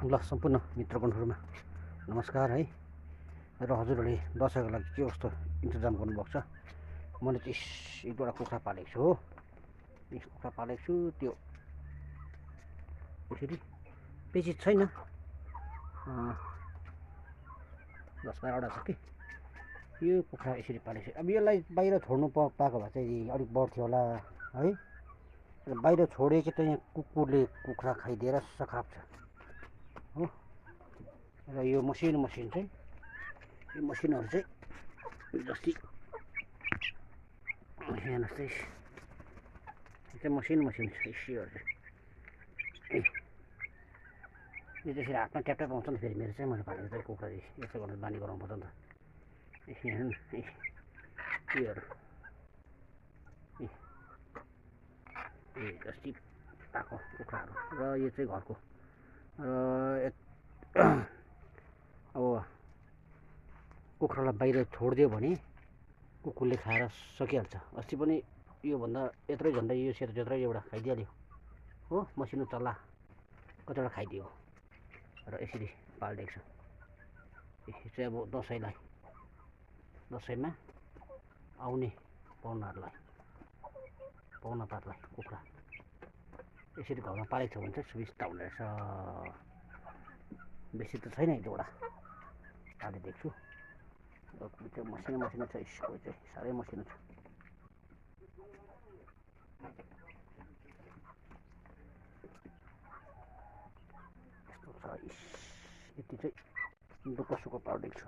ल सम्पूर्ण मित्रगणहरूमा नमस्कार है। र हजुरहरूले दसैँको लागि के कस्तो इन्तजाम गर्नुभएको छ? मैले चाहिँ एक दुईवटा कुखुरा पालेको छु हो। कुखुरा पालेको छु, त्यो यसरी बेचित छैन, 10-12वटा छ कि। यो कुखुरा यसरी पालेको छु। अब यसलाई बाहिर छोड्नु पाएको भए चाहिँ अलिक बढ्थ्यो होला है। र बाहिर छोडेको त यहाँ कुकुरले कुखुरा खाइदिएर सखाप छ हो। र यो मसिनो मसिन चाहिँ यो मसिनहरू चाहिँ जस्तै हेर्नुहोस् चाहिँ यो चाहिँ मसिनो मसिन छ। योहरू चाहिँ यो त्यसरी हातमा ट्यापट्याप आउँछ नि। फेरि मेरो चाहिँ मैले पालेको चाहिँ कुखुरा यसो गर्नु बानी गराउनु पर्छ नि त। हेर्नु योहरू जस्तै पाएको कुखुराहरू। र यो चाहिँ घरको। र अब कुखुरालाई बाहिर छोडिदियो भने कुकुरले खाएर सकिहाल्छ। अस्ति पनि योभन्दा यत्रै झन्डै यो सेतो त्यत्रै एउटा खाइदिइहाल्यो हो। मसिनो चल्ला कतिवटा खाइदियो। र यसरी पालिदिएको छु। यो चाहिँ अब दसैँमा आउने पाहुनापातलाई कुखुरा यसरी घरमा पालेको छ भने चाहिँ सुविस्ता हुने रहेछ। बेसी त छैन, एक दुईवटा पालिदिएको छु। त्यो मसिनो मसिनो छ, यसको चाहिँ साह्रै मसिनो छ। यस्तो छ। यति चाहिँ दुःख सुख पालिदिएको छु।